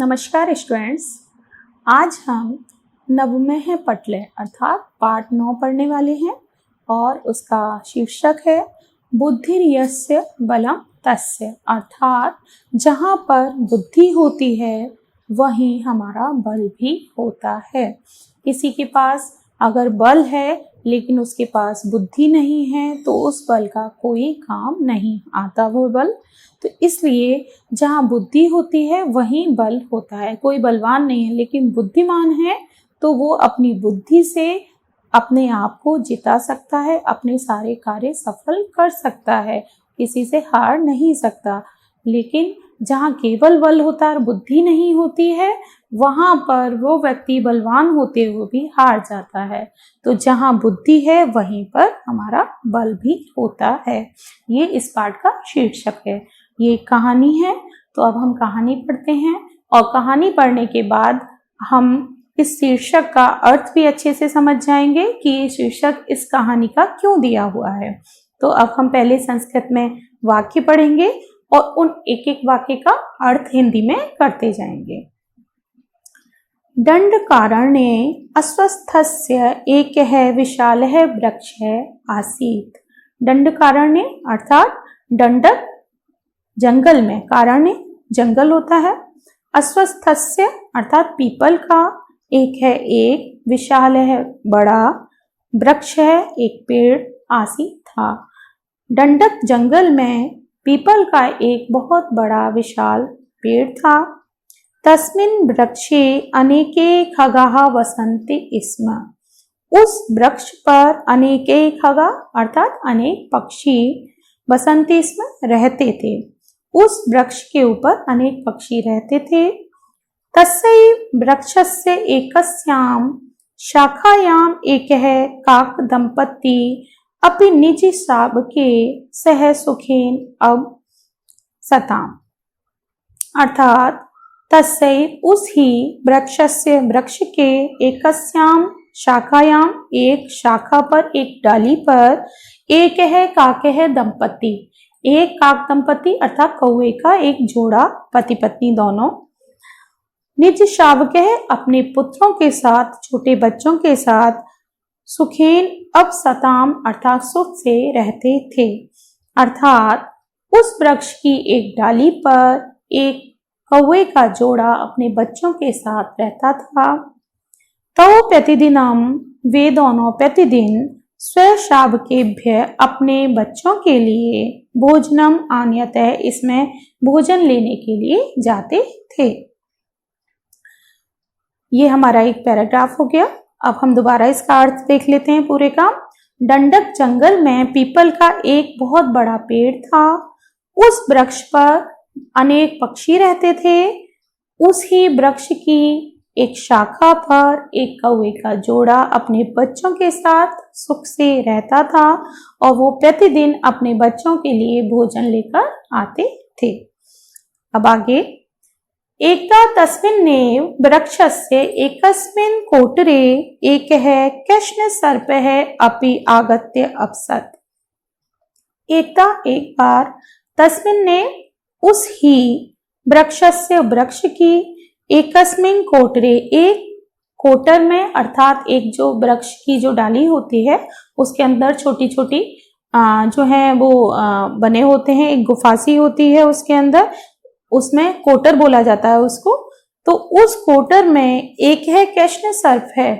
नमस्कार स्टूडेंट्स, आज हम नवमेह पटले अर्थात पाठ 9 पढ़ने वाले हैं और उसका शीर्षक है बुद्धिर्यस्य बलं तस्य, अर्थात जहाँ पर बुद्धि होती है वहीं हमारा बल भी होता है। किसी के पास अगर बल है लेकिन उसके पास बुद्धि नहीं है तो उस बल का कोई काम नहीं आता वो बल। तो इसलिए जहाँ बुद्धि होती है वहीं बल होता है। कोई बलवान नहीं है लेकिन बुद्धिमान है तो वो अपनी बुद्धि से अपने आप को जिता सकता है, अपने सारे कार्य सफल कर सकता है, किसी से हार नहीं सकता। लेकिन जहाँ केवल बल होता है और बुद्धि नहीं होती है वहाँ पर वो व्यक्ति बलवान होते हुए भी हार जाता है। तो जहाँ बुद्धि है वहीं पर हमारा बल भी होता है। ये इस पाठ का शीर्षक है। ये कहानी है, तो अब हम कहानी पढ़ते हैं और कहानी पढ़ने के बाद हम इस शीर्षक का अर्थ भी अच्छे से समझ जाएंगे कि ये शीर्षक इस कहानी का क्यों दिया हुआ है। तो अब हम पहले संस्कृत में वाक्य पढ़ेंगे और उन एक एक वाक्य का अर्थ हिंदी में करते जाएंगे। दंडकारण्ये अस्वस्थस्य एकः विशालः वृक्षः आसीत्। दंडकारण्य अर्थात दंडक जंगल में, कारण्य जंगल होता है, अस्वस्थस्य अर्थात पीपल का, एक है एक, विशाल है बड़ा, वृक्ष है एक पेड़, आसीत् था। दंडक जंगल में पीपल का एक बहुत बड़ा विशाल पेड़ था। तस्मिन् वृक्षे अनेके खगाः वसन्ति स्म। उस वृक्ष पर अनेके खगा अर्थात अनेक पक्षी वसन्ति स्म रहते थे। उस वृक्ष के ऊपर अनेक पक्षी रहते थे। तस्यैव वृक्षस्य एकस्यां शाखायां एकः काक दंपती अपि निज शावके सह सुखेन अवसताम्। अर्थात तस्यैव उस ही वृक्षस्य वृक्ष के एकस्यां शाखायां एक शाखा पर एक डाली पर एक है काकः दंपति, एक काक दंपति अर्थात कौवे का एक जोड़ा, पति पत्नी दोनों, निज शावकः अपने पुत्रों के साथ, छोटे बच्चों के साथ, सुखेन अवसताम अर्थात सुख से रहते थे। अर्थात उस वृक्ष की एक डाली पर एक कौवे का जोड़ा अपने बच्चों के साथ रहता था। तो प्रतिदिनम वे दोनों प्रतिदिन स्वशावकेभ्य अपने बच्चों के लिए भोजनम आनयतः इसमें भोजन लेने के लिए जाते थे। ये हमारा एक पैराग्राफ हो गया। अब हम दोबारा इसका अर्थ देख लेते हैं पूरे का। दंडक जंगल में पीपल का एक बहुत बड़ा पेड़ था। उस वृक्ष पर अनेक पक्षी रहते थे। उस ही वृक्ष की एक शाखा पर एक कौवे का जोड़ा अपने बच्चों के साथ सुख से रहता था और वो प्रतिदिन अपने बच्चों के लिए भोजन लेकर आते थे। अब आगे, एकदा तस्मिन्नेव वृक्षस्य एकस्मिन् कोटरे एकः कृष्णसर्पः अपि आगत्य अपसत्। एकदा एक बार, तस्मिन्नेव उस ही वृक्षस्य वृक्ष की, एकस्मिन् कोटरे एक कोटर में अर्थात एक जो वृक्ष की जो डाली होती है उसके अंदर छोटी छोटी जो है वो बने होते हैं, एक गुफासी होती है उसके अंदर, उसमें कोटर बोला जाता है उसको। तो उस कोटर में एक है कृष्ण सर्प है,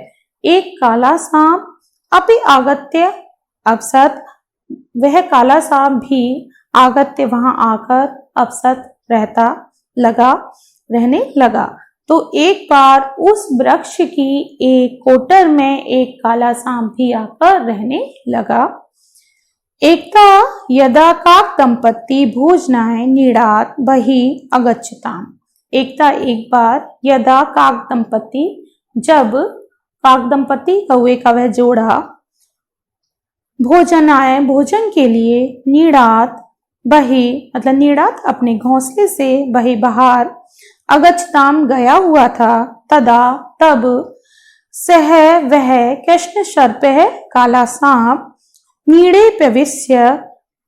एक काला सांप, अपि आगत्य अपसत, वह काला सांप भी आगत्य वहां आकर अपसत रहने लगा। तो एक बार उस वृक्ष की एक कोटर में एक काला सांप भी आकर रहने लगा। एकदा यदा काक दंपति भोजनाय नीडात बहि अगच्छताम्। एकदा एक बार, यदा काक दंपति जब काक दंपति कौवे का वह जोड़ा भोजनाय भोजन के लिए, नीडात बहि मतलब नीडात अपने घोंसले से, बहि बाहर, अगच्छताम गया हुआ था, तदा तब, सह वह कृष्ण सर्प है काला सांप, नीड़े प्रविश्य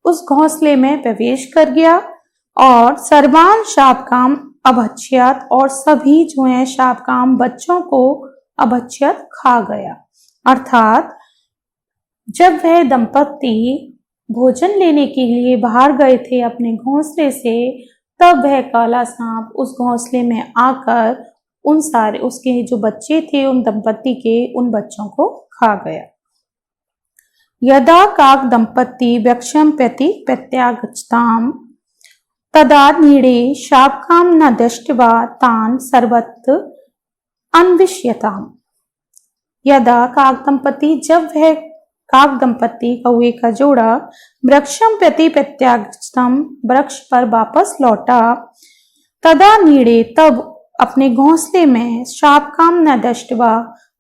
उस घोंसले में प्रवेश कर गया और सर्वान शावकाम अभक्ष्यत, और सभी जो है शापकाम बच्चों को अभक्ष्यत खा गया। अर्थात जब वह दंपति भोजन लेने के लिए बाहर गए थे अपने घोंसले से, तब वह काला सांप उस घोंसले में आकर उन सारे उसके जो बच्चे थे उन दंपति के उन बच्चों को खा गया। यदा काक दंपति वृक्षं प्रति प्रत्यागच्छताम तदा नीडे शापकाम न दृष्ट्वा तान सर्वत्र अन्विष्यताम। यदा काक दंपति, जब वह काक दंपति कौवे का जोड़ा वृक्षं प्रति प्रत्यागच्छतम, वृक्ष पर वापस लौटा, तदा नीडे, तब अपने घोंसले में शापकाम न दृष्ट्वा,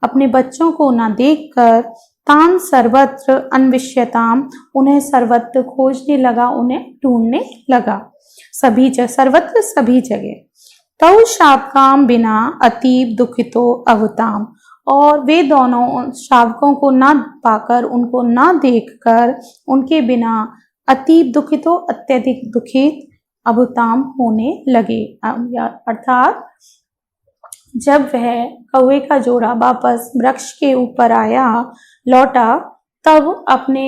अपने बच्चों को न देखकर, तान सर्वत्र अन्विष्यताम, उन्हें सर्वत्र खोजने लगा, उन्हें ढूंढने लगा, सभी जगह, सर्वत्र सभी जगह। तौ शापकाम बिना अतीब दुखितो अवताम, और वे दोनों शावकों को ना पाकर, उनको ना देखकर, उनके बिना अतीब दुखितो, अत्यधिक दुखित, अभुताम होने लगे। अर्थात जब वह कौवे का जोड़ा वापस वृक्ष के ऊपर आया, लौटा, तब अपने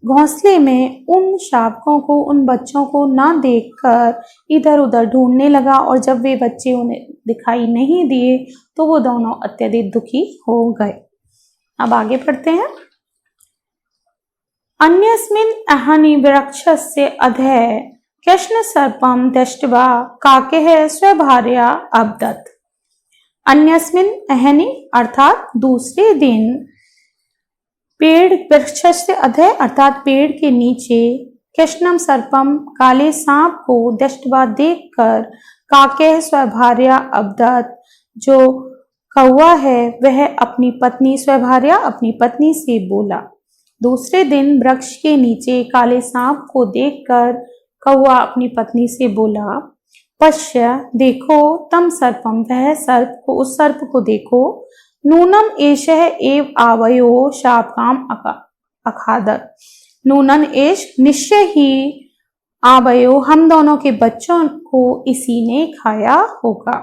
घोंसले में उन शावकों को, उन बच्चों को ना देखकर इधर उधर ढूंढने लगा, और जब वे बच्चे उन्हें दिखाई नहीं दिए तो वो दोनों अत्यधिक दुखी हो गए। अब आगे पढ़ते हैं। अन्यस्मिन् अहनि वृक्षस्य अधः कृष्ण सर्पं दृष्ट्वा काकः स्वभार्या अवदत्। अन्यस्मिन् अहनि अर्थात दूसरे दिन, पेड़ वृक्ष से अधः अर्थात पेड़ के नीचे, कृष्णम सर्पम काले सांप को दृष्ट्वा देखकर, काकः स्वभार्या अवदत्, जो कौवा है वह अपनी पत्नी, स्वभार्या अपनी पत्नी से बोला। दूसरे दिन वृक्ष के नीचे काले सांप को देखकर कौवा अपनी पत्नी से बोला, पश्य देखो, तम सर्पम, वह सर्प को, उस सर्प को देखो, नूनम एषः एव आवयो शापकाम अखादत। नूनन एष, निश्चय ही, आवयो, हम दोनों के बच्चों को इसी ने खाया होगा।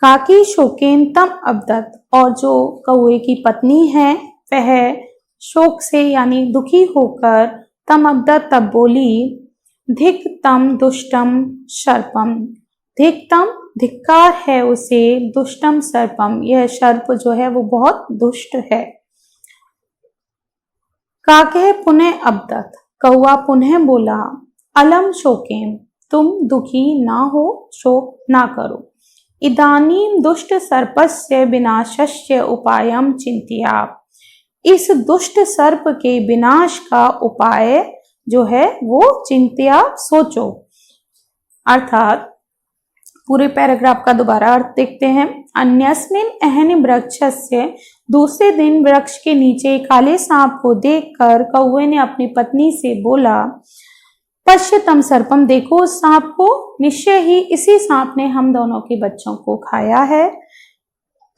काकी शोकेन तम अवदत्, और जो कौवे की पत्नी है वह शोक से यानी दुखी होकर, तम अवदत्, तब बोली, धिक तम दुष्टम सर्पम, धिक तम, धिक्कार है उसे, दुष्टम सर्पम, यह सर्प जो है वो बहुत दुष्ट है। काकः पुनः अवदत्, कौवा पुनः बोला, अलम शोकेम, तुम दुखी ना हो, शोक ना करो। इदानीं दुष्ट सर्पस्य विनाशस्य उपायम चिंत्या, इस दुष्ट सर्प के विनाश का उपाय जो है वो चिंत्या, सोचो। अर्थात पूरे पैराग्राफ का दोबारा अर्थ देखते हैं। अन्यस्मिन् अहनि वृक्षस्य, दूसरे दिन वृक्ष के नीचे काले सांप को देखकर कौवे ने अपनी पत्नी से बोला, पश्यतम सर्पम, देखो उस सांप को, निश्चय ही इसी सांप ने हम दोनों के बच्चों को खाया है।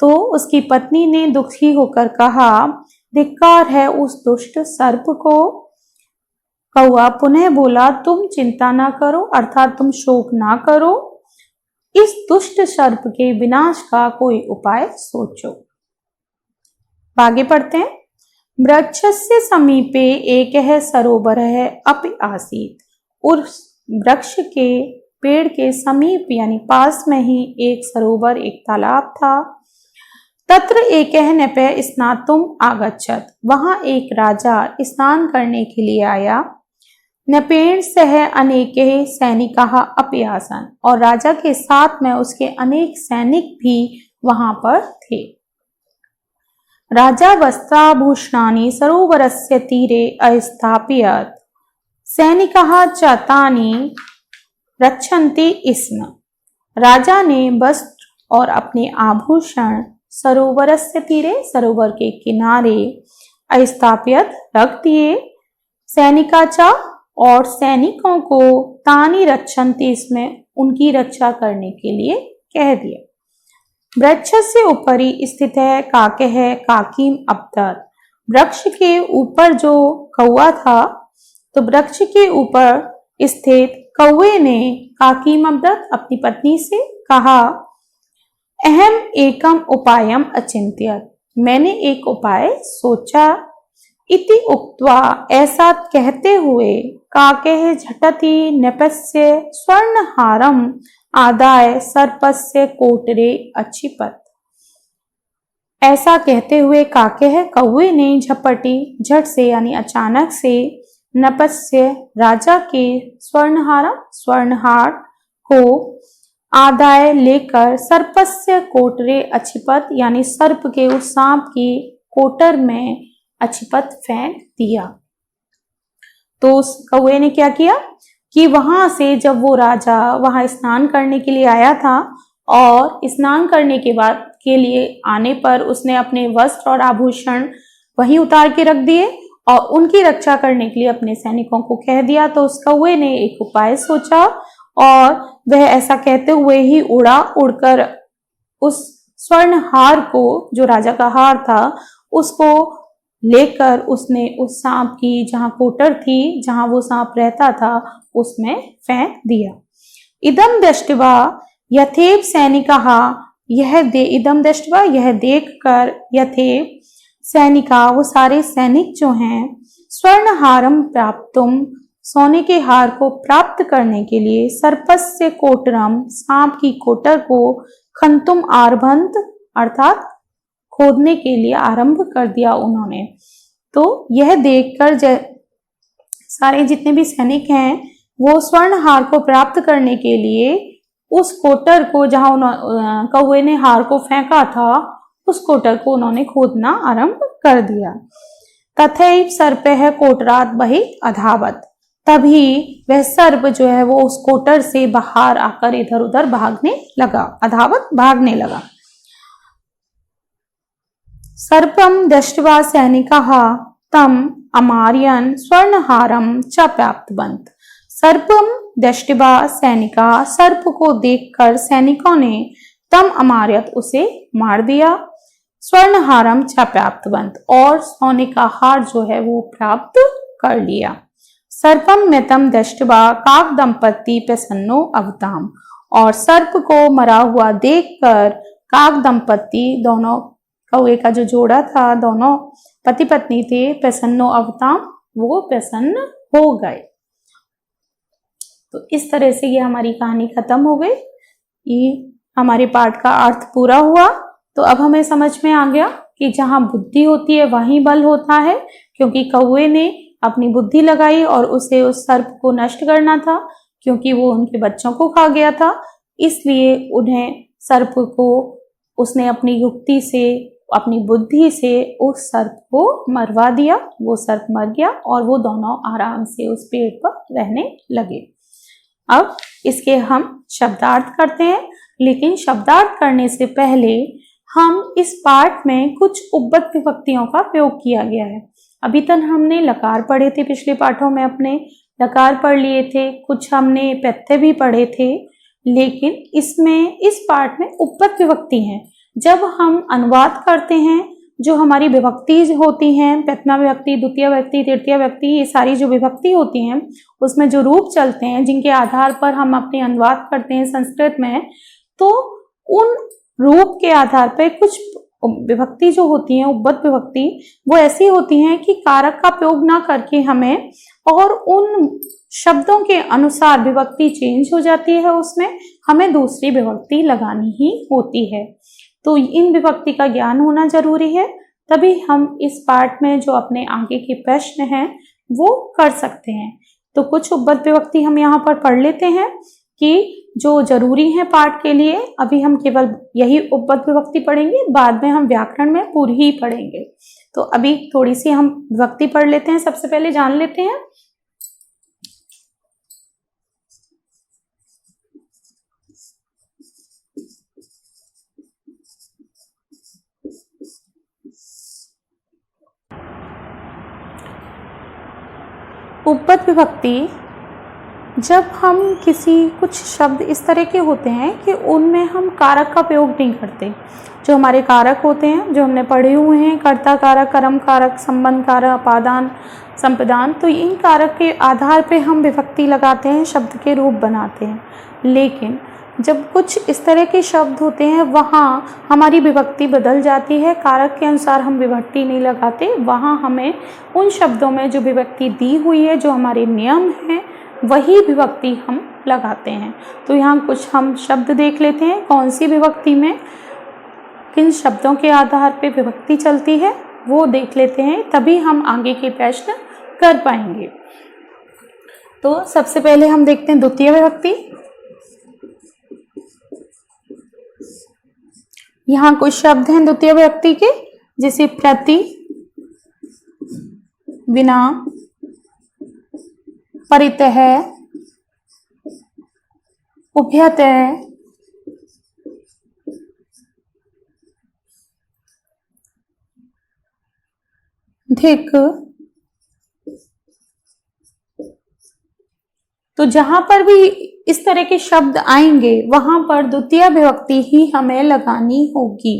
तो उसकी पत्नी ने दुखी होकर कहा, धिक्कार है उस दुष्ट सर्प को। कौवा पुनः बोला, तुम चिंता ना करो, अर्थात तुम शोक ना करो, इस दुष्ट सर्प के विनाश का कोई उपाय सोचो। आगे पढ़ते हैं। वृक्षस्य समीपे एकः सरोवरः अपि आसीत्, उस वृक्ष के पेड़ के समीप यानी पास में ही एक सरोवर, एक तालाब था। तत्र एकः नृपः स्नातुम् आगच्छत्, वहां एक राजा स्नान करने के लिए आया। नृपेण सह अनेके सैनिकाः अपि आसन्, और राजा के साथ में उसके अनेक सैनिक भी वहां पर थे। राजा वस्त्राभूषणानि सरोवरस्य तीरे अस्थापयत्, सैनिकाः च तानि रक्षन्ति स्म। राजा ने वस्त्र और अपने आभूषण सरोवरस्य तीरे, सरोवर के किनारे, अस्थापयत् रख दिए, सैनिका च और सैनिकों को, तानि रक्षन्ति इसमें उनकी रक्षा करने के लिए कह दिया। वृक्षस्य उपरि स्थित है काकः काकीम अवदत्, वृक्ष के ऊपर जो कौवा था, तो वृक्ष के ऊपर स्थित कौवे ने काकीमब्दत अपनी पत्नी से कहा, अहम एकम उपायम अचिंत्यत, मैंने एक उपाय सोचा। इति उक्त्वा, ऐसा कहते हुए, काकेः झटति नृपस्य स्वर्णहारम आदाय सर्पस्य कोटरे अक्षिपत। ऐसा कहते हुए काकेः कौवे ने झपटी, झट से यानी अचानक से, नपस्य राजा के स्वर्णहार को आदाय लेकर सर्पस्य कोटरे अक्षिपत यानी सर्प के उस सांप की कोटर में अक्षिपत फेंक दिया। तो उस कौवे ने क्या किया कि वहां से जब वो राजा वहां स्नान करने के लिए आया था और स्नान करने के लिए आने पर उसने अपने वस्त्र और आभूषण वहीं उतार के रख दिए और उनकी रक्षा करने के लिए अपने सैनिकों को कह दिया। तो उस कौवे ने एक उपाय सोचा और वह ऐसा कहते हुए ही उड़कर उस स्वर्ण हार को, जो राजा का हार था, उसको लेकर उसने उस सांप की जहां कोटर थी, जहां वो सांप रहता था, उसमें फेंक दिया। इदम दृष्ट्वा यथेव सैनिकाः, इदम दृष्ट्वा यह देखकर, यथेव सैनिका वो सारे सैनिक जो हैं, स्वर्णहारम प्राप्तुम सोने के हार को प्राप्त करने के लिए, सर्पस्य कोटरम सांप की कोटर को, खंतुम आरभंत अर्थात खोदने के लिए आरंभ कर दिया उन्होंने। तो यह देखकर सारे जितने भी सैनिक हैं वो स्वर्ण हार को प्राप्त करने के लिए उस कोटर को, जहां कौवे ने हार को फेंका था, उस कोटर को उन्होंने खोदना आरंभ कर दिया। तथैव सर्पः कोटरात् बहिः अधावत्, तभी वह सर्प जो है वो उस कोटर से बाहर आकर इधर उधर भागने लगा। अधावत् भागने लगा। सर्पम दृष्ट्वा सैनिकाः तम अमारयन् स्वर्णहारम च प्राप्तवन्त। सर्पम दृष्ट्वा सैनिका, सर्प को देखकर सैनिकों ने तम अमारयत उसे मार दिया, स्वर्णहारम च प्राप्तवन्त और सोने का हार जो है वो प्राप्त कर लिया। सर्पम मृतम दृष्ट्वा काक दंपति प्रसन्नो अवताम, और सर्प को मरा हुआ देखकर काक दंपति, दोनों कौवे का जो जोड़ा था, दोनों पति पत्नी थे, प्रसन्नो अवताम, वो प्रसन्न हो गए। तो इस तरह से ये हमारी कहानी खत्म हो गई। ये हमारे पाठ का अर्थ पूरा हुआ। तो अब हमें समझ में आ गया कि जहां बुद्धि होती है वहीं बल होता है, क्योंकि कौवे ने अपनी बुद्धि लगाई और उसे उस सर्प को नष्ट करना था, क्योंकि वो उनके बच्चों को खा गया था। इसलिए उन्हें सर्प को उसने अपनी युक्ति से, अपनी बुद्धि से उस सर्प को मरवा दिया। वो सर्प मर गया और वो दोनों आराम से उस पेड़ पर रहने लगे। अब इसके हम शब्दार्थ करते हैं, लेकिन शब्दार्थ करने से पहले हम इस पाठ में कुछ उपपद विभक्तियों का प्रयोग किया गया है। अभी तक हमने लकार पढ़े थे, पिछले पाठों में अपने लकार पढ़ लिए थे, कुछ हमने प्रत्यय भी पढ़े थे, लेकिन इसमें इस पाठ में उपपद विभक्ति हैं। जब हम अनुवाद करते हैं, जो हमारी विभक्ति होती हैं, प्रथमा विभक्ति, द्वितीय विभक्ति, तृतीय विभक्ति, ये सारी जो विभक्ति होती हैं, उसमें जो रूप चलते हैं, जिनके आधार पर हम अपने अनुवाद करते हैं संस्कृत में, तो उन रूप के आधार पर कुछ विभक्ति जो होती हैं, उपपद विभक्ति, वो ऐसी होती हैं कि कारक का प्रयोग ना करके हमें और उन शब्दों के अनुसार विभक्ति चेंज हो जाती है, उसमें हमें दूसरी विभक्ति लगानी ही होती है। तो इन विभक्ति का ज्ञान होना जरूरी है, तभी हम इस पाठ में जो अपने आगे के प्रश्न हैं वो कर सकते हैं। तो कुछ उपपद विभक्ति हम यहाँ पर पढ़ लेते हैं कि जो जरूरी है पाठ के लिए। अभी हम केवल यही उपपद विभक्ति पढ़ेंगे, बाद में हम व्याकरण में पूरी ही पढ़ेंगे। तो अभी थोड़ी सी हम विभक्ति पढ़ लेते हैं। सबसे पहले जान लेते हैं उपपद विभक्ति। जब हम कुछ शब्द इस तरह के होते हैं कि उनमें हम कारक का प्रयोग नहीं करते। जो हमारे कारक होते हैं, जो हमने पढ़े हुए हैं, कर्ता कारक, कर्म कारक, संबंध कारक, अपादान, संपदान, तो इन कारक के आधार पे हम विभक्ति लगाते हैं, शब्द के रूप बनाते हैं। लेकिन जब कुछ इस तरह के शब्द होते हैं वहाँ हमारी विभक्ति बदल जाती है, कारक के अनुसार हम विभक्ति नहीं लगाते। वहाँ हमें उन शब्दों में जो विभक्ति दी हुई है, जो हमारे नियम हैं, वही विभक्ति हम लगाते हैं। तो यहाँ कुछ हम शब्द देख लेते हैं, कौन सी विभक्ति में किन शब्दों के आधार पे विभक्ति चलती है वो देख लेते हैं, तभी हम आगे के प्रश्न कर पाएंगे। तो सबसे पहले हम देखते हैं द्वितीय विभक्ति। यहाँ कुछ शब्द हैं द्वितीय विभक्ति के, जैसे प्रति, बिना, परितः, उभयतः, धिक्। तो जहां पर भी इस तरह के शब्द आएंगे वहां पर द्वितीय विभक्ति ही हमें लगानी होगी।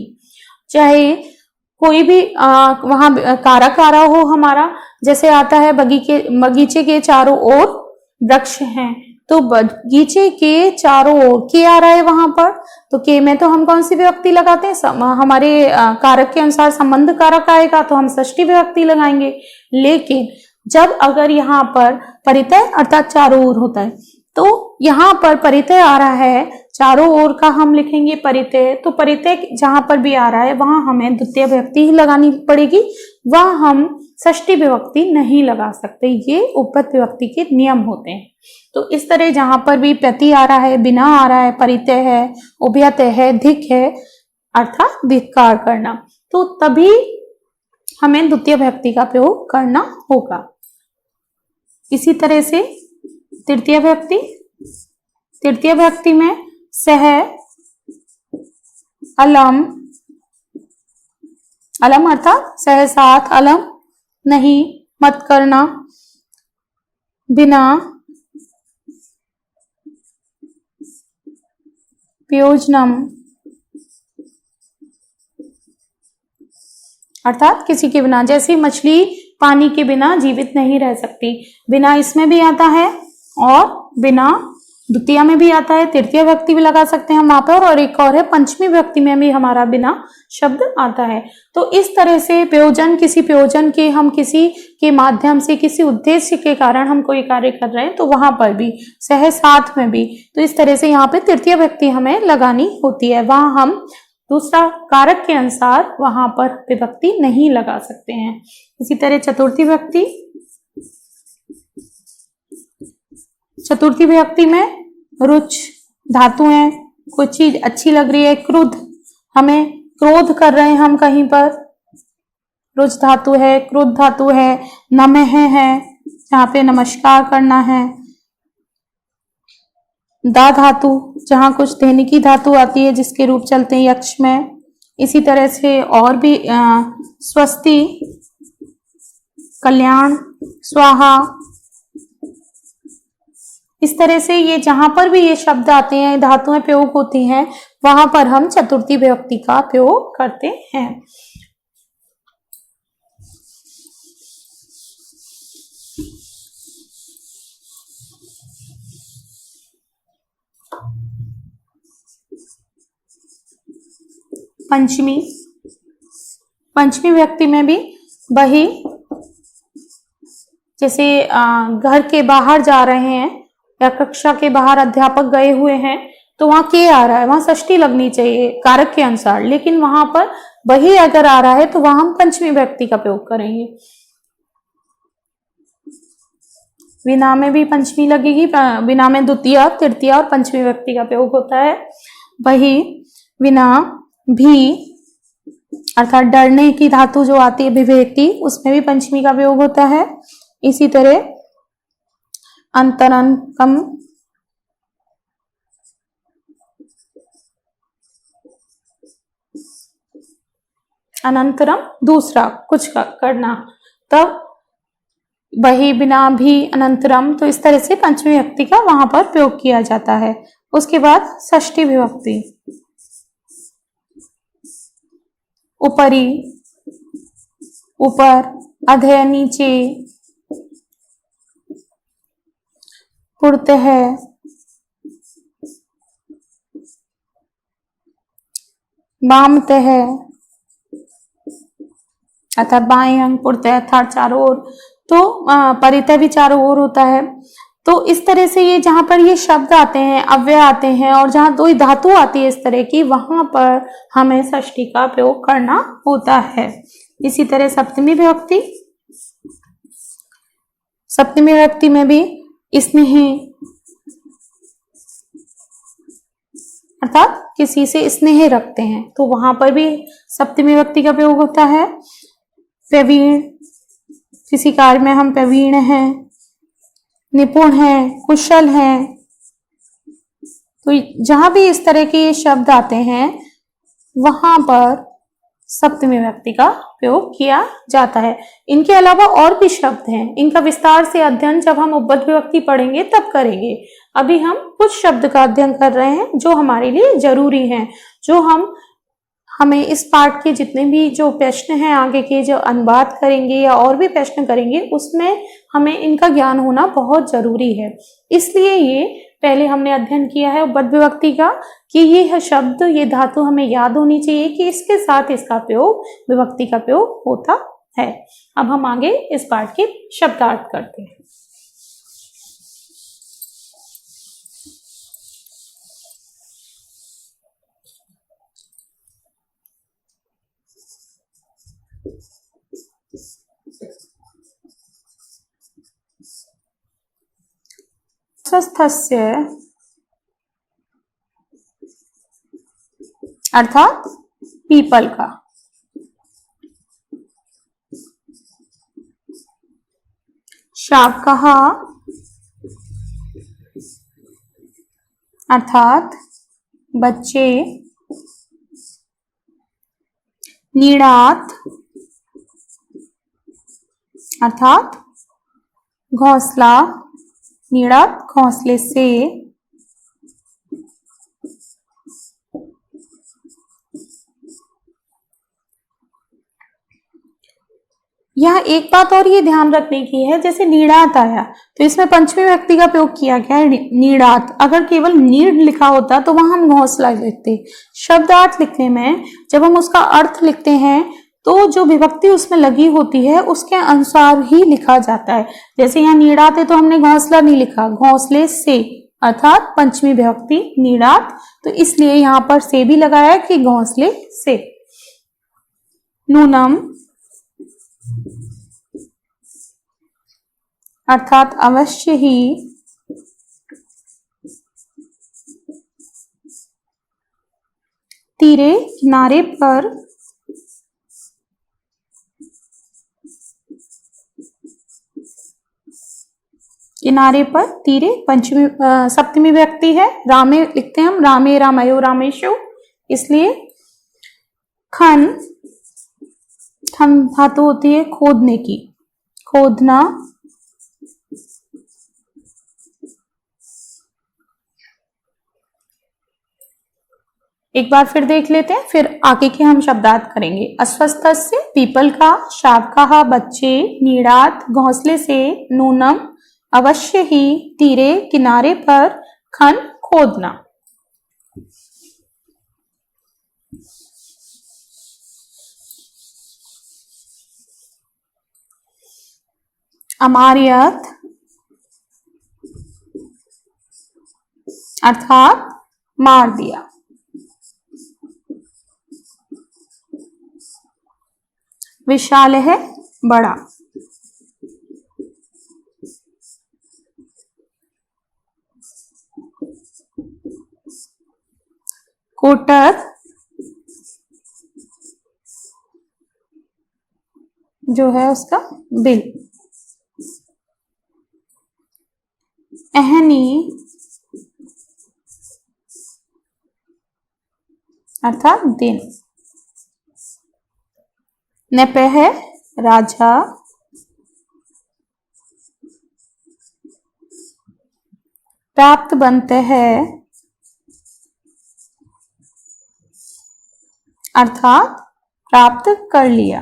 चाहे कोई भी वहां कारक आ रहा हो हमारा, जैसे आता है बगीचे के चारों ओर वृक्ष हैं, तो बगीचे के चारों ओर के आ रहा है वहां पर, तो के में तो हम कौन सी विभक्ति लगाते हैं? हमारे कारक के अनुसार संबंध कारक आएगा तो हम षष्ठी विभक्ति लगाएंगे। लेकिन जब अगर यहाँ पर परितः अर्थात चारों ओर होता है, तो यहाँ पर परितः आ रहा है, चारों ओर का हम लिखेंगे परितः, तो परितः जहां पर भी आ रहा है वहां हमें द्वितीय विभक्ति ही लगानी पड़ेगी, वहां हम षष्ठी विभक्ति नहीं लगा सकते। ये उपपद विभक्ति के नियम होते हैं। तो इस तरह जहां पर भी प्रति आ रहा है, बिना आ रहा है, परितः है, उभयतः है, धिक् है अर्थात धिक्कार करना, तो तभी हमें द्वितीय विभक्ति का प्रयोग करना होगा। इसी तरह से तृतीय विभक्ति। तृतीय विभक्ति में सह, अलम, अलम अर्थात सह साथ, अलम नहीं, मत करना, बिना, प्रयोजनम अर्थात किसी के बिना, जैसे मछली पानी के बिना जीवित नहीं रह सकती, बिना इसमें भी आता है और बिना द्वितीय में भी आता है, तृतीय विभक्ति भी लगा सकते हैं हम वहां पर, और एक और है पंचमी विभक्ति में भी हमारा बिना शब्द आता है। तो इस तरह से प्रयोजन, किसी प्रयोजन के, हम किसी के माध्यम से, किसी उद्देश्य के कारण हम कोई कार्य कर रहे हैं, तो वहां पर भी, सह साथ में भी, तो इस तरह से यहाँ पे तृतीय विभक्ति हमें लगानी होती है। वहां हम दूसरा कारक के अनुसार वहां पर विभक्ति नहीं लगा सकते हैं। इसी तरह चतुर्थी विभक्ति। चतुर्थी विभक्ति में रुच धातु है, कोई चीज अच्छी लग रही है, क्रुद्ध, हमें क्रोध कर रहे हैं हम कहीं पर, रुच धातु है, क्रुद्ध धातु है, नमः है जहाँ पे नमस्कार करना है, दा धातु जहाँ कुछ देने की धातु आती है जिसके रूप चलते हैं यक्ष में। इसी तरह से और भी स्वस्ति, कल्याण, स्वाहा, इस तरह से ये जहां पर भी ये शब्द आते हैं, धातुएं प्रयोग होती हैं, वहां पर हम चतुर्थी विभक्ति का प्रयोग करते हैं। पंचमी। पंचमी विभक्ति में भी वही, जैसे घर के बाहर जा रहे हैं या कक्षा के बाहर अध्यापक गए हुए हैं, तो वहां के आ रहा है, वहां षष्ठी लगनी चाहिए कारक के अनुसार, लेकिन वहां पर वही अगर आ रहा है तो वहां हम पंचमी विभक्ति का प्रयोग करेंगे। विना में भी पंचमी लगेगी, विना में द्वितीय, तृतीय और पंचमी विभक्ति का प्रयोग होता है। वही विना भी अर्थात डरने की धातु जो आती है विभक्ति, उसमें भी पंचमी का प्रयोग होता है। इसी तरह अंतरंकम, अनंतरम दूसरा कुछ करना, तब वही, बिना, भी, अनंतरम, तो इस तरह से पंचमी विभक्ति का वहां पर प्रयोग किया जाता है। उसके बाद षष्ठी विभक्ति, ऊपरी, ऊपर, अधः नीचे, पूर्तः, वामतः, अर्थात बाएं अंग, पूर्तः अर्थात चारों ओर, तो परितः भी चारों ओर होता है। तो इस तरह से ये जहां पर ये शब्द आते हैं, अव्यय आते हैं, और जहां दो धातु आती है इस तरह की, वहां पर हमें षष्ठी का प्रयोग करना होता है। इसी तरह सप्तमी विभक्ति, सप्तमी विभक्ति में भी स्नेह, अर्थात किसी से स्नेह रखते हैं, तो वहां पर भी सप्तमी विभक्ति का प्रयोग होता है। प्रवीण, किसी कार्य में हम प्रवीण हैं, निपुण हैं, कुशल हैं, तो जहां भी इस तरह के शब्द आते हैं वहां पर सप्तमी विभक्ति का प्रयोग किया जाता है। इनके अलावा और भी शब्द हैं, इनका विस्तार से अध्ययन जब हम उपपद विभक्ति पढ़ेंगे तब करेंगे। अभी हम कुछ शब्द का अध्ययन कर रहे हैं जो हमारे लिए जरूरी हैं, जो हमें इस पाठ के जितने भी जो प्रश्न हैं, आगे के जो अनुवाद करेंगे या और भी प्रश्न करेंगे, उसमें हमें इनका ज्ञान होना बहुत जरूरी है। इसलिए ये पहले हमने अध्ययन किया है उपपद विभक्ति का, कि ये शब्द, ये धातु हमें याद होनी चाहिए कि इसके साथ इसका प्रयोग, विभक्ति का प्रयोग होता है। अब हम आगे इस पाठ के शब्दार्थ करते हैं। अस्वस्थस्य अर्थात पीपल का, शावकः अर्थात बच्चे, नीड़ात अर्थात घोंसला, नीड़ात घोंसले से, यह एक बात और ये ध्यान रखने की है, जैसे नीड़ात आया तो इसमें पंचमी विभक्ति का प्रयोग किया गया है, नीड़ात। अगर केवल नीड़ लिखा होता तो वहां हम घोंसला लिखते। शब्दार्थ लिखने में जब हम उसका अर्थ लिखते हैं तो जो विभक्ति उसमें लगी होती है उसके अनुसार ही लिखा जाता है। जैसे यहाँ नीड़ात है तो हमने घोंसला नहीं लिखा, घोंसले से अर्थात पंचमी विभक्ति नीड़ात, तो इसलिए यहाँ पर से भी लगाया कि घोंसले से। नूनम अर्थात अवश्य ही, तीरे किनारे पर, किनारे पर, तीरे पंचमी सप्तमी विभक्ति है। रामे लिखते हैं हम, रामे रामयो रामेशु, इसलिए खन, खन धातु होती है खोदने की, खोदना, एक बार फिर देख लेते हैं, फिर आगे के हम शब्दार्थ करेंगे। अस्वस्थस्य पीपल का, शावकः बच्चे, नीड़ात घोंसले से, नूनम अवश्य ही, तीरे किनारे पर, खन खोदना। अमार्यत अर्थात मार दिया। विशाल है बड़ा। कोटर जो है उसका बिल। अहनी अर्थात दिन। नपह राजा। प्राप्त बनते हैं अर्थात प्राप्त कर लिया।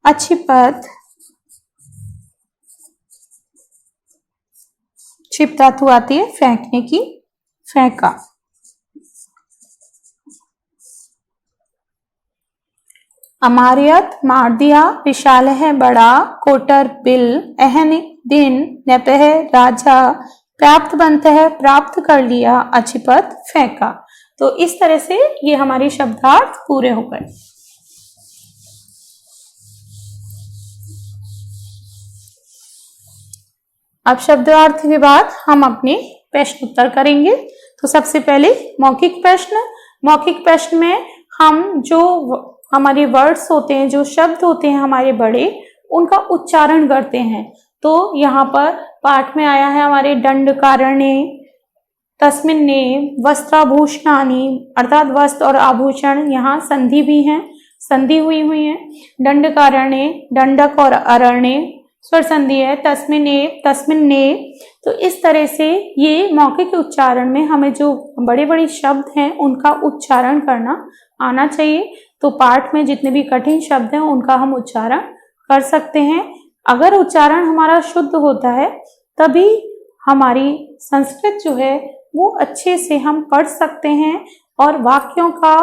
अक्षिपत क्षिप धातु आती है फेंकने की, फेंका। अमार्यत मार दिया, विशाल है बड़ा, कोटर बिल, अहन दिन, नपह राजा, प्राप्त बनते है प्राप्त कर लिया, अक्षिपत फेंका। तो इस तरह से ये हमारे शब्दार्थ पूरे हो गए। अब शब्दार्थ के बाद हम अपने प्रश्न उत्तर करेंगे। तो सबसे पहले मौखिक प्रश्न। मौखिक प्रश्न में हम जो हमारे वर्ड्स होते हैं, जो शब्द होते हैं हमारे बड़े, उनका उच्चारण करते हैं। तो यहाँ पर पाठ में आया है हमारे दंडकारण्ये, तस्मिन्ने, वस्त्राभूषणानि, अर्थात वस्त्र और आभूषण, यहाँ संधि भी है, संधि हुई है। दंडकारण्ये, दंडक और अरण्य स्वर संधि है, तस्मिन्ने। तो इस तरह से ये मौखिक उच्चारण में हमें जो बड़े बड़े शब्द हैं उनका उच्चारण करना आना चाहिए। तो पाठ में जितने भी कठिन शब्द हैं उनका हम उच्चारण कर सकते हैं। अगर उच्चारण हमारा शुद्ध होता है तभी हमारी संस्कृत जो है वो अच्छे से हम पढ़ सकते हैं, और वाक्यों का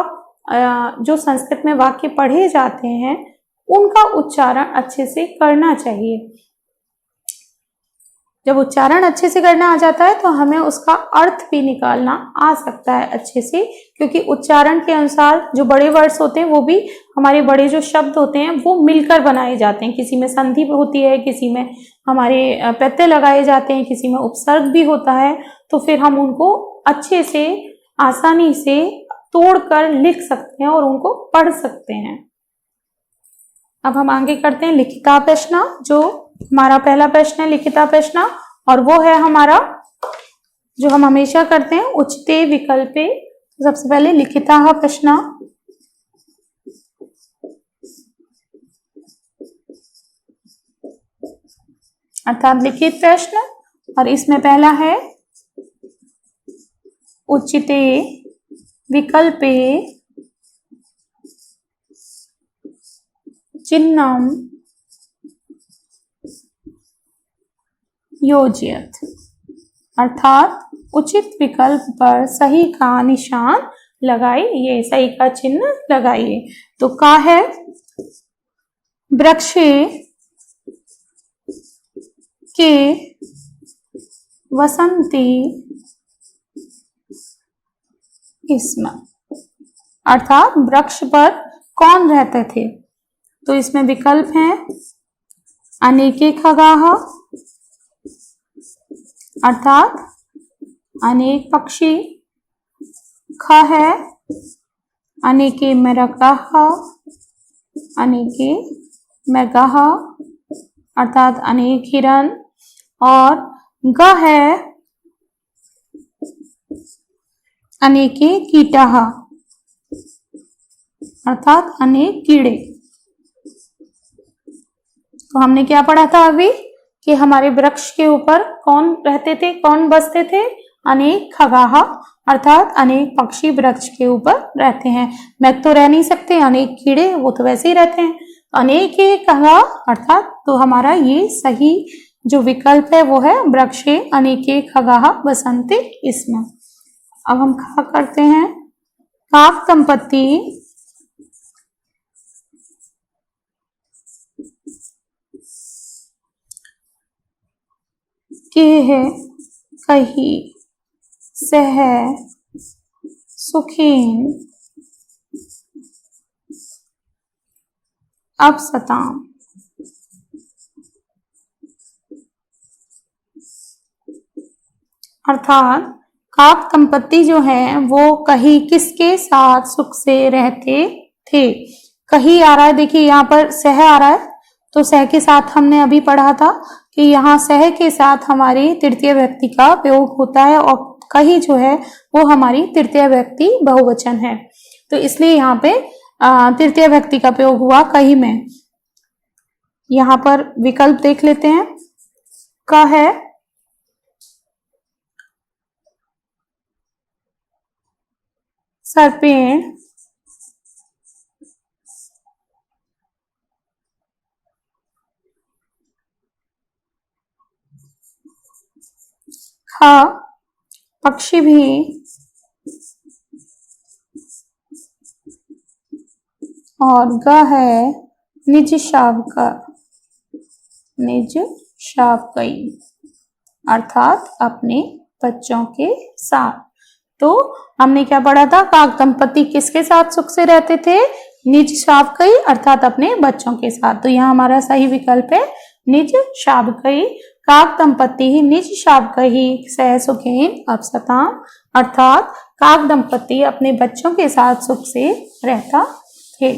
जो संस्कृत में वाक्य पढ़े जाते हैं उनका उच्चारण अच्छे से करना चाहिए। जब उच्चारण अच्छे से करना आ जाता है तो हमें उसका अर्थ भी निकालना आ सकता है अच्छे से, क्योंकि उच्चारण के अनुसार जो बड़े वर्ड्स होते हैं वो भी हमारे बड़े जो शब्द होते हैं वो मिलकर बनाए जाते हैं। किसी में संधि होती है, किसी में हमारे प्रत्यय लगाए जाते हैं, किसी में उपसर्ग भी होता है। तो फिर हम उनको अच्छे से आसानी से तोड़कर लिख सकते हैं और उनको पढ़ सकते हैं। अब हम आगे करते हैं लिखिता प्रश्न। जो हमारा पहला प्रश्न है लिखिता प्रश्न, और वो है हमारा जो हम हमेशा करते हैं उच्चते विकल्पे। तो सबसे पहले लिखिता प्रश्न, अर्थात लिखित प्रश्न, और इसमें पहला है उच्चते विकल्पे चिह्नम योजयत, अर्थात उचित विकल्प पर सही का निशान लगाइए, सही का चिन्ह लगाइए। तो का है वृक्षे के वसंती स्म, अर्थात वृक्ष पर कौन रहते थे। तो इसमें विकल्प हैं अनेके खगाः, अर्थात अनेक पक्षी, ख है अनेके मृगाः, अनेके मृगाः, अर्थात अनेक हिरण, और ग है अनेके कीटाः, अर्थात अनेक कीड़े। तो हमने क्या पढ़ा था अभी कि हमारे वृक्ष के ऊपर कौन रहते थे, कौन बसते थे, अनेक खगाः, अर्थात अनेक पक्षी वृक्ष के ऊपर रहते हैं। मैं तो रह नहीं सकते, अनेक कीड़े वो तो वैसे ही रहते हैं। अनेक खगाः अर्थात, तो हमारा ये सही जो विकल्प है वो है वृक्षे अनेके खगाः वसन्ति स्म। अब हम खा करते हैं काक संपत्ति के है कही सह सुखीन अपसताम, अर्थात काक दंपत्ति जो है वो कही किसके साथ सुख से रहते थे। कही आ रहा है, देखिए यहाँ पर सह आ रहा है, तो सह के साथ हमने अभी पढ़ा था कि यहाँ सह के साथ हमारी तृतीय व्यक्ति का प्रयोग होता है, और कही जो है वो हमारी तृतीय व्यक्ति बहुवचन है। तो इसलिए यहाँ पे तृतीय व्यक्ति का प्रयोग हुआ कही में। यहाँ पर विकल्प देख लेते हैं। क है सर्पेण, ख पक्षी भी, और ग है निज शावक, निज शावकई, अर्थात अपने बच्चों के साथ। तो हमने क्या पढ़ा था, काक दंपति किसके साथ सुख से रहते थे, निज शावकई अर्थात अपने बच्चों के साथ। तो यहाँ हमारा सही विकल्प है निज शावकई। काक दंपति निज शावकई सह सुखेन अपसताम, अर्थात काक दंपति अपने बच्चों के साथ सुख से रहता थे।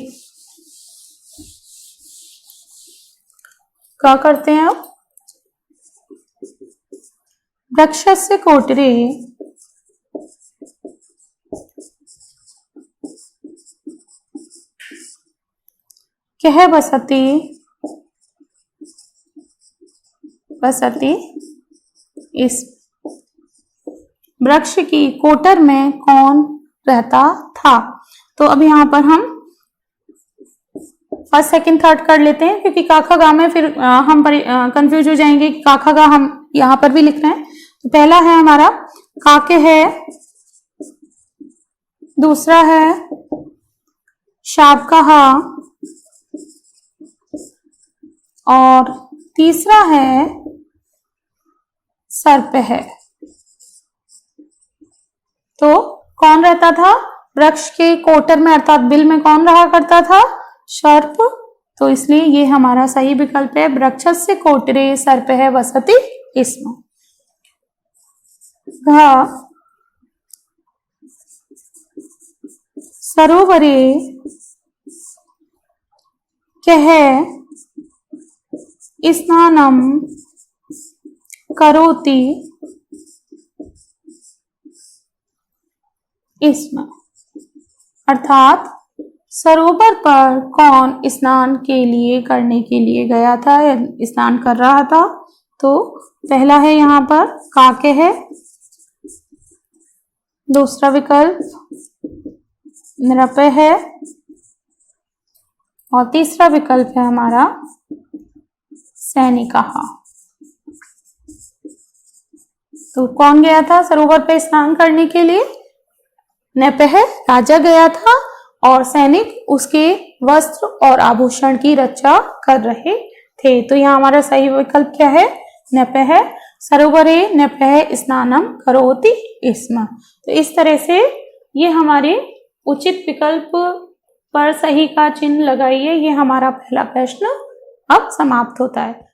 क्या करते हैं अब, वृक्षस्य कोटरे कह बसति, बसति इस वृक्ष की कोटर में कौन रहता था। तो अब यहाँ पर हम फर्स्ट सेकंड थर्ड कर लेते हैं, क्योंकि काखा गा में फिर हम कंफ्यूज हो जाएंगे कि काखा गा हम यहाँ पर भी लिख रहे हैं। तो पहला है हमारा काके है, दूसरा है शावकहा, और तीसरा है सर्प है। तो कौन रहता था वृक्ष के कोटर में, अर्थात बिल में कौन रहा करता था, सर्प। तो इसलिए ये हमारा सही विकल्प है, वृक्षस्य कोटरे सर्प है वसति स्म। सरोवरे कह स्नानं करोति स्म, अर्थात सरोवर पर कौन स्नान के लिए करने के लिए गया था या स्नान कर रहा था। तो पहला है यहाँ पर काके है, दूसरा विकल्प नृपय है, और तीसरा विकल्प है हमारा सैनिकः। तो कौन गया था सरोवर पे स्नान करने के लिए, नृपय राजा गया था, और सैनिक उसके वस्त्र और आभूषण की रक्षा कर रहे थे। तो यहाँ हमारा सही विकल्प क्या है, नृपय। सरोवरे नृपय स्नानम करोति स्म। तो इस तरह से ये हमारे उचित विकल्प पर सही का चिन्ह लगाइए। ये हमारा पहला प्रश्न अब समाप्त होता है।